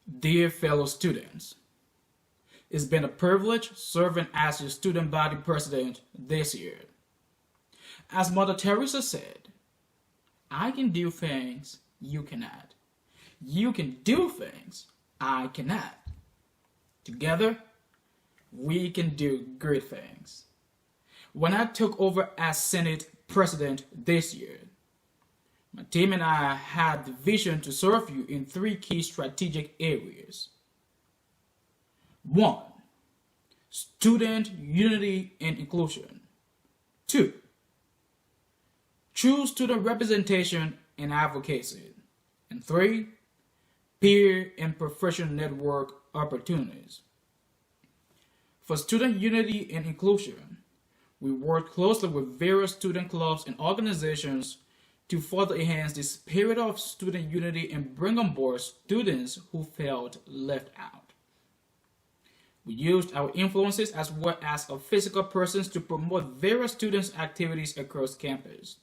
Dear fellow students, it's been a privilege serving as your student body president this year. As Mother Teresa said, I can do things you cannot. You can do things I cannot. Together, we can do great things. When I took over as Senate President this year, my team and I had the vision to serve you in three key strategic areas. 1. Student unity and inclusion. 2. True student representation and advocacy. And 3. Peer and professional network opportunities. For student unity and inclusion, we work closely with various student clubs and organizations to further enhance the spirit of student unity and bring on board students who felt left out. We used our influences as well as our physical presence to promote various students' activities across campus.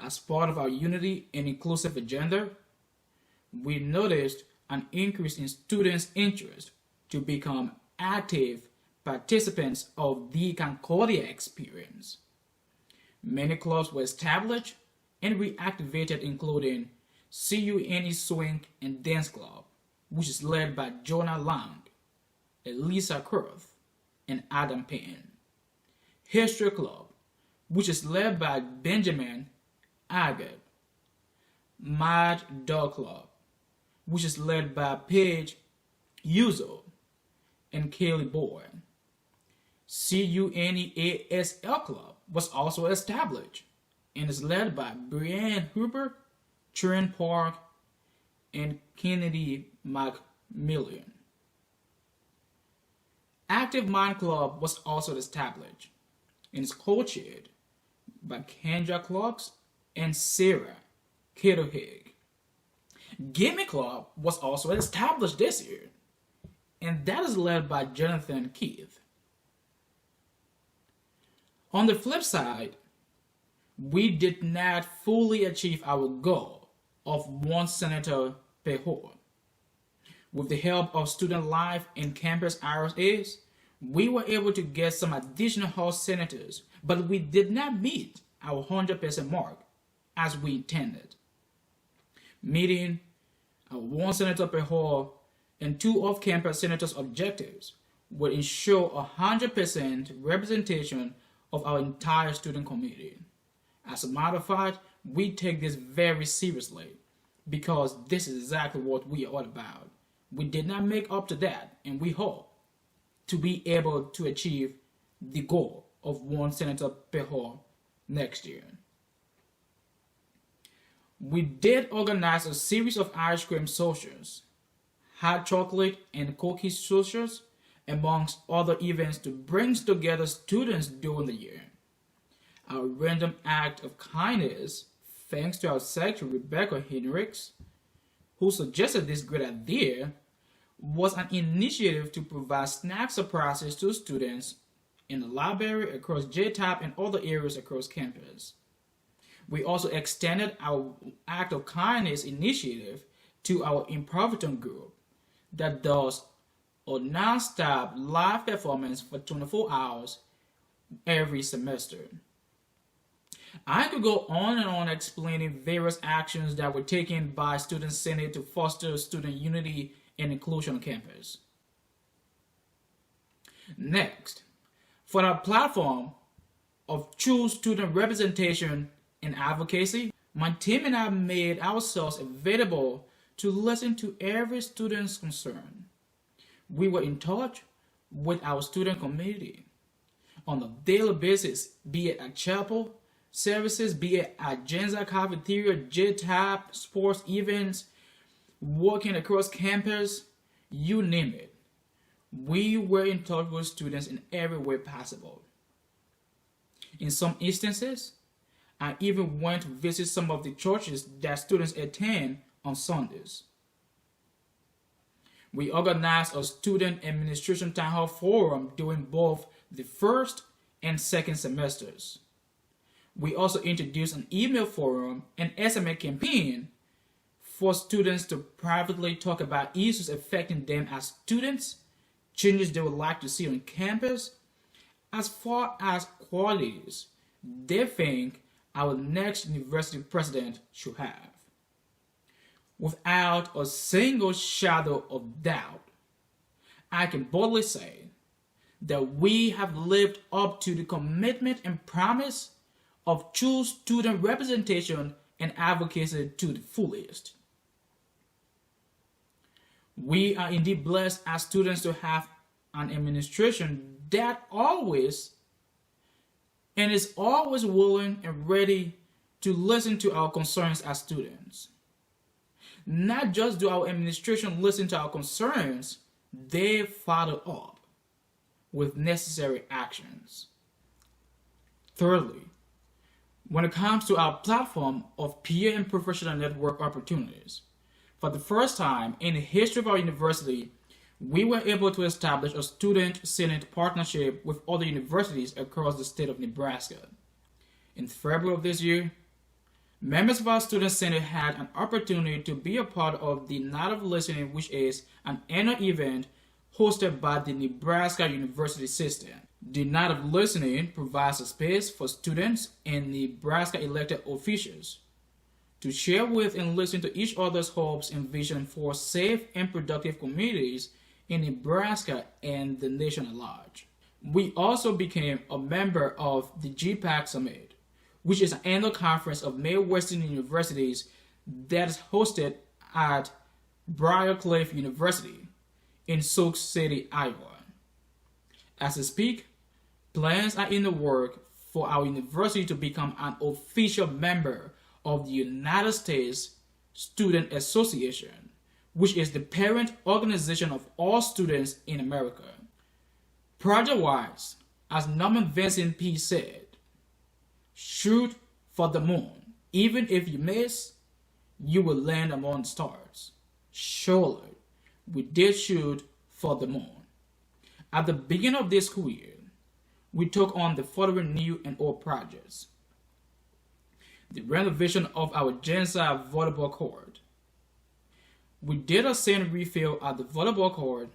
As part of our unity and inclusive agenda, we noticed an increase in students' interest to become active participants of the Concordia experience. Many clubs were established and reactivated, including CUNE Swing and Dance Club, which is led by Jonah Lang, Elisa Kurth, and Adam Payne. History Club, which is led by Benjamin Agate. Mad Dog Club, which is led by Paige Uzo and Kaylee Boyd. CUNEASL Club was also established and is led by Brianne Huber, Trent Park, and Kennedy McMillian. Active Mind Club was also established and is co-chaired by Kendra Clarks and Sara Kettelhake. Gimme Club was also established this year, and that is led by Jonathan Keith. On the flip side, we did not fully achieve our goal of one senator per hall. With the help of Student Life and Campus RSAs, we were able to get some additional House senators, but we did not meet our 100% mark as we intended. Meeting our one senator per hall and two off-campus senators' objectives would ensure 100% representation of our entire student community. As a matter of fact, we take this very seriously because this is exactly what we are all about. We did not make up to that, and we hope to be able to achieve the goal of one senator per hall next year. We did organize a series of ice cream socials, hot chocolate and cookies socials, amongst other events to bring together students during the year. Our random act of kindness, thanks to our secretary Rebecca Henricks, who suggested this great idea, was an initiative to provide snack surprises to students in the library, across JTAP, and other areas across campus. We also extended our act of kindness initiative to our Improviton group that does a non-stop live performance for 24 hours every semester. I could go on and on explaining various actions that were taken by Student Senate to foster student unity and inclusion on campus. Next, for our platform of true student representation and advocacy, my team and I made ourselves available to listen to every student's concern. We were in touch with our student community on a daily basis, be it at chapel services, be it at Genza cafeteria, JTAP, sports events, working across campus, you name it. We were in touch with students in every way possible. In some instances, I even went to visit some of the churches that students attend on Sundays. We organized a student administration town hall forum during both the first and second semesters. We also introduced an email forum and SMS campaign for students to privately talk about issues affecting them as students, changes they would like to see on campus, as far as qualities they think our next university president should have. Without a single shadow of doubt, I can boldly say that we have lived up to the commitment and promise of true student representation and advocacy to the fullest. We are indeed blessed as students to have an administration that always and is always willing and ready to listen to our concerns as students. Not just do our administration listen to our concerns, they follow up with necessary actions. Thirdly, when it comes to our platform of peer and professional network opportunities, for the first time in the history of our university, we were able to establish a student senate partnership with other universities across the state of Nebraska. In February of this year, members of our student senate had an opportunity to be a part of the Night of Listening, which is an annual event hosted by the Nebraska University System. The Night of Listening provides a space for students and Nebraska elected officials to share with and listen to each other's hopes and vision for safe and productive communities in Nebraska and the nation at large. We also became a member of the GPAC Summit, which is an annual conference of Midwestern universities that is hosted at Briarcliff University in Sioux City, Iowa. As I speak, plans are in the work for our university to become an official member of the United States Student Association, which is the parent organization of all students in America. Project-wise, as Norman Vincent P. said, shoot for the moon. Even if you miss, you will land among the stars. Surely, we did shoot for the moon. At the beginning of this school year, we took on the following new and old projects: the renovation of our Genside volleyball court. We did a sand refill at the volleyball court.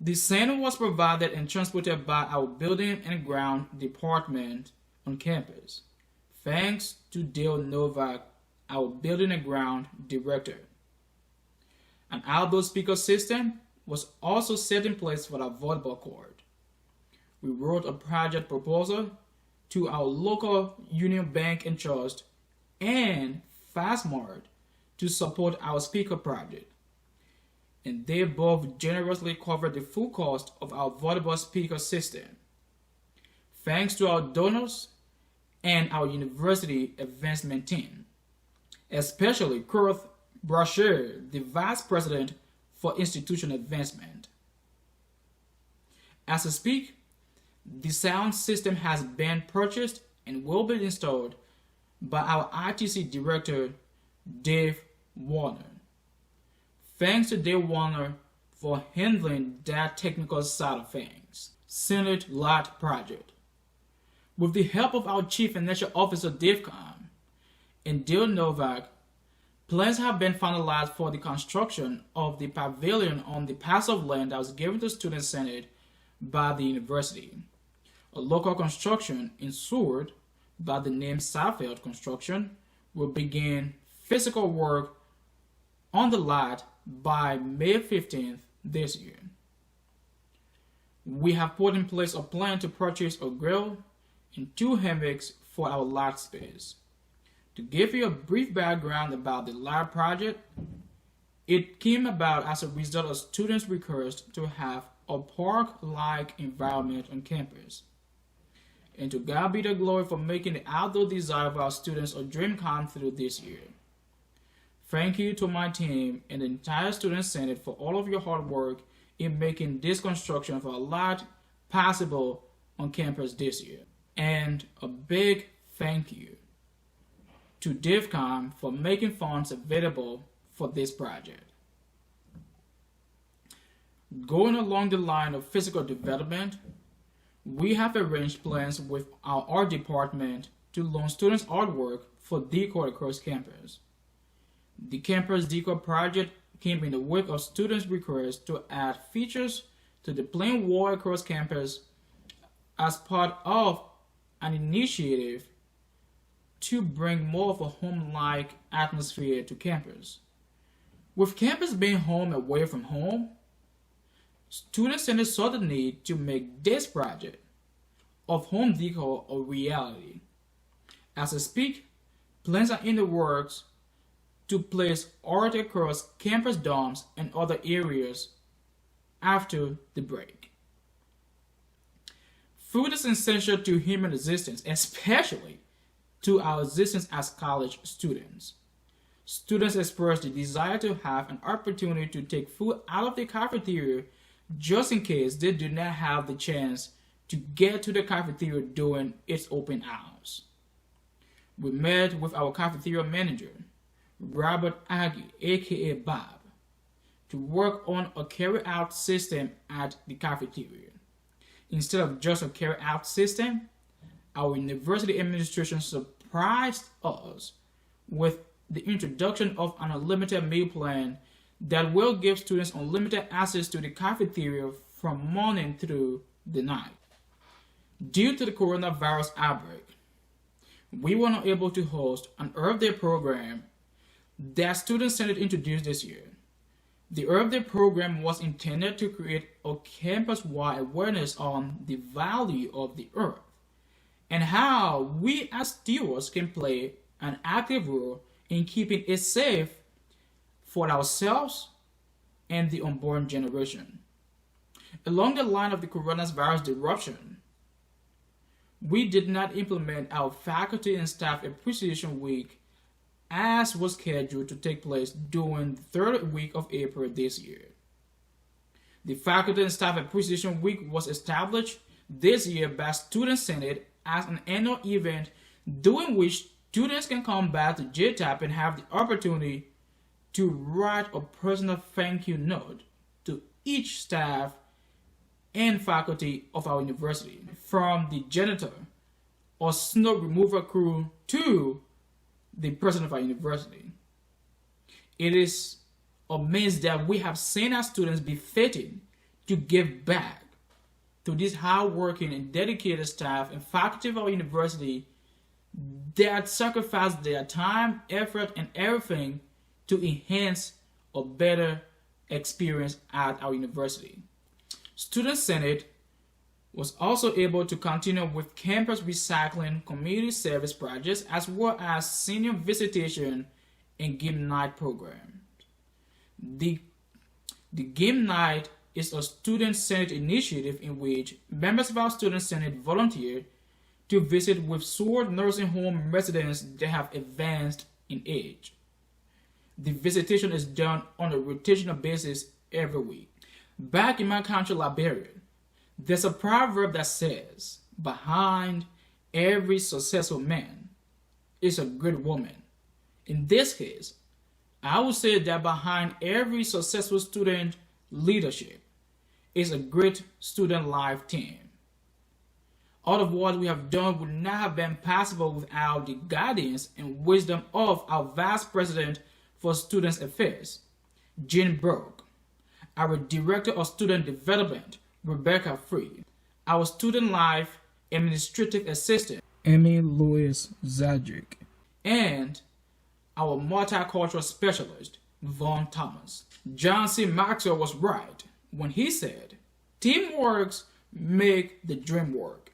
The sand was provided and transported by our building and ground department on campus, thanks to Dale Novak, our building and ground director. An outdoor speaker system was also set in place for our volleyball court. We wrote a project proposal to our local Union Bank and Trust and Fastmart to support our speaker project, and they both generously covered the full cost of our volleyball speaker system. Thanks to our donors and our university advancement team, especially Kurt Brasher, the Vice President for Institution Advancement. As I speak, the sound system has been purchased and will be installed by our ITC Director, Dave Warner. Thanks to Dave Warner for handling that technical side of things. Senate Lot Project. With the help of our Chief Financial Officer, Dave Kahn, and Dale Novak, plans have been finalized for the construction of the pavilion on the parcel of land that was given to Student Senate by the university. A local construction in Seward by the name Safeld Construction will begin physical work on the lot by May 15th this year. We have put in place a plan to purchase a grill and 2 hammocks for our lot space. To give you a brief background about the lot project, it came about as a result of students' request to have a park-like environment on campus. And to God be the glory for making the outdoor desire of our students a dream come true this year. Thank you to my team and the entire Student Senate for all of your hard work in making this construction of a lot possible on campus this year. And a big thank you to DivCom for making funds available for this project. Going along the line of physical development, we have arranged plans with our art department to loan students artwork for decor across campus. The campus decor project came in the wake of students' requests to add features to the plain wall across campus as part of an initiative to bring more of a home-like atmosphere to campus. With campus being home away from home, student centers saw the need to make this project of home decor a reality. As I speak, plans are in the works to place art across campus dorms and other areas after the break. Food is essential to human existence, especially to our existence as college students. Students express the desire to have an opportunity to take food out of the cafeteria just in case they do not have the chance to get to the cafeteria during its open hours. We met with our cafeteria manager, Robert Aggie, aka Bob, to work on a carry-out system at the cafeteria. Instead of just a carry-out system, our university administration surprised us with the introduction of an unlimited meal plan that will give students unlimited access to the cafeteria from morning through the night. Due to the coronavirus outbreak, we were not able to host an Earth Day program that Student Senate introduced this year. The Earth Day program was intended to create a campus-wide awareness on the value of the earth and how we as stewards can play an active role in keeping it safe for ourselves and the unborn generation. Along the line of the coronavirus disruption, we did not implement our Faculty and Staff Appreciation Week as was scheduled to take place during the third week of April this year. The Faculty and Staff Appreciation Week was established this year by Student Senate as an annual event during which students can come back to JTAP and have the opportunity to write a personal thank you note to each staff and faculty of our university, from the janitor or snow removal crew to the president of our university. It is amazing that we have seen our students be fitting to give back to this hard-working and dedicated staff and faculty of our university that sacrifice their time, effort, and everything to enhance a better experience at our university. Student Senate was also able to continue with campus recycling, community service projects, as well as senior visitation and game night programs. The game night is a student senate initiative in which members of our student senate volunteer to visit with Sword nursing home residents that have advanced in age. The visitation is done on a rotational basis every week. Back in my country, Liberia, there's a proverb that says, behind every successful man is a great woman. In this case, I would say that behind every successful student leadership is a great student life team. All of what we have done would not have been possible without the guidance and wisdom of our Vice President for Students Affairs, Jean Burke, our Director of Student Development, Rebecca Free, our Student Life Administrative Assistant, Emmy Louis Zadrick, and our Multicultural Specialist, Vaughn Thomas. John C. Maxwell was right when he said, teamwork make the dream work.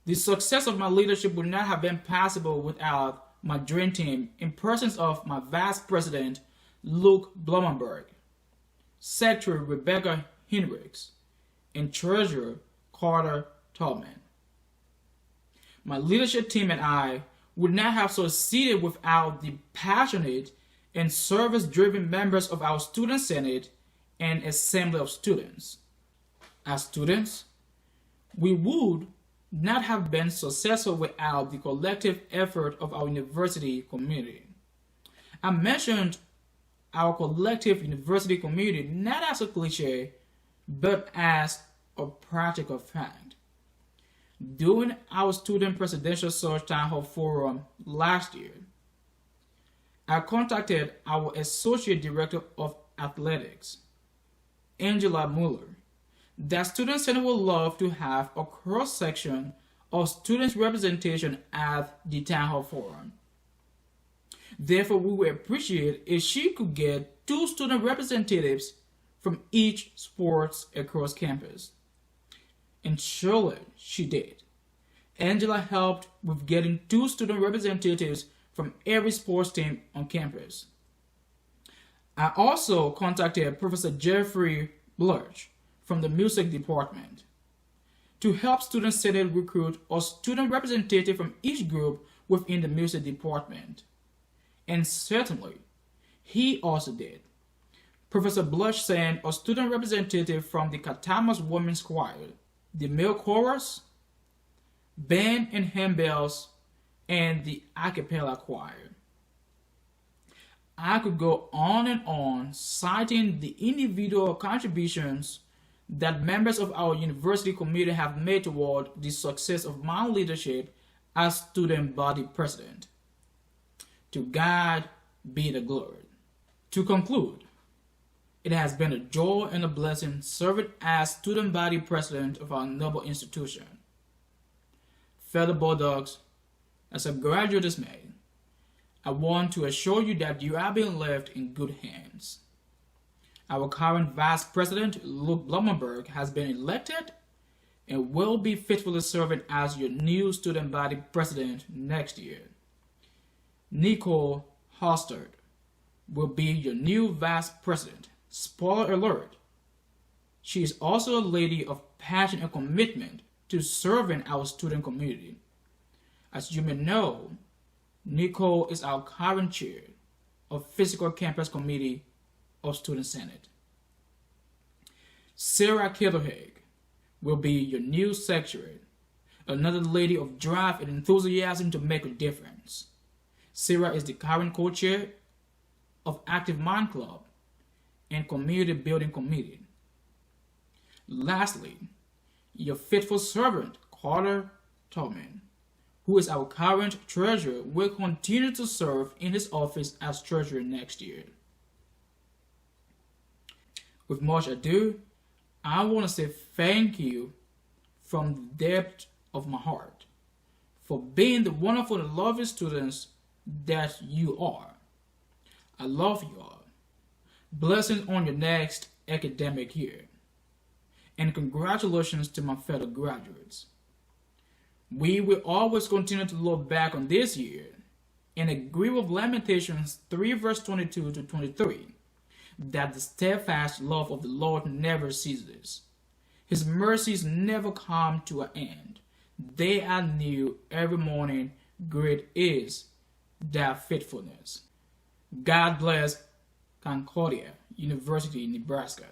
The success of my leadership would not have been possible without my dream team in presence of my Vice President, Luke Bloomerberg, Secretary Rebecca Hinrichs, and Treasurer Carter Thorman. My leadership team and I would not have succeeded without the passionate and service-driven members of our Student Senate and Assembly of Students. As students, we would not have been successful without the collective effort of our university community. I mentioned our collective university community not as a cliche, but as a practical fact. During our student presidential search town hall forum last year, I contacted our Associate Director of Athletics, Angela Mueller, that Student Senate would love to have a cross-section of students' representation at the Town Hall Forum. Therefore, we would appreciate if she could get 2 student representatives from each sports across campus. And surely she did. Angela helped with getting 2 student representatives from every sports team on campus. I also contacted Professor Jeffrey Blurch from the music department to help Student Senate recruit a student representative from each group within the music department. And certainly, he also did. Professor Blush sent a student representative from the Katamas Women's Choir, the male chorus, band and handbells, and the a cappella choir. I could go on, citing the individual contributions that members of our university community have made toward the success of my leadership as student body president. To God be the glory. To conclude, it has been a joy and a blessing serving as student body president of our noble institution. Fellow Bulldogs, as a graduate is made, I want to assure you that you are being left in good hands. Our current Vice President, Luke Bloomerberg, has been elected and will be faithfully serving as your new student body president next year. Nicholle Harstad will be your new Vice President. Spoiler alert, she is also a lady of passion and commitment to serving our student community. As you may know, Nicholle is our current chair of Physical Campus Committee of Student Senate. Sara Kettelhake will be your new secretary, another lady of drive and enthusiasm to make a difference. Sara is the current co-chair of Active Mind Club and Community Building Committee. Lastly, your faithful servant, Carter Thorman, who is our current treasurer, will continue to serve in his office as treasurer next year. With much ado, I want to say thank you from the depth of my heart for being the wonderful and lovely students that you are. I love you all. Blessings on your next academic year. And congratulations to my fellow graduates. We will always continue to look back on this year and agree with Lamentations 3 verse 22 to 23 that the steadfast love of the Lord never ceases. His mercies never come to an end. They are new every morning. Great is their faithfulness. God bless Concordia University, Nebraska.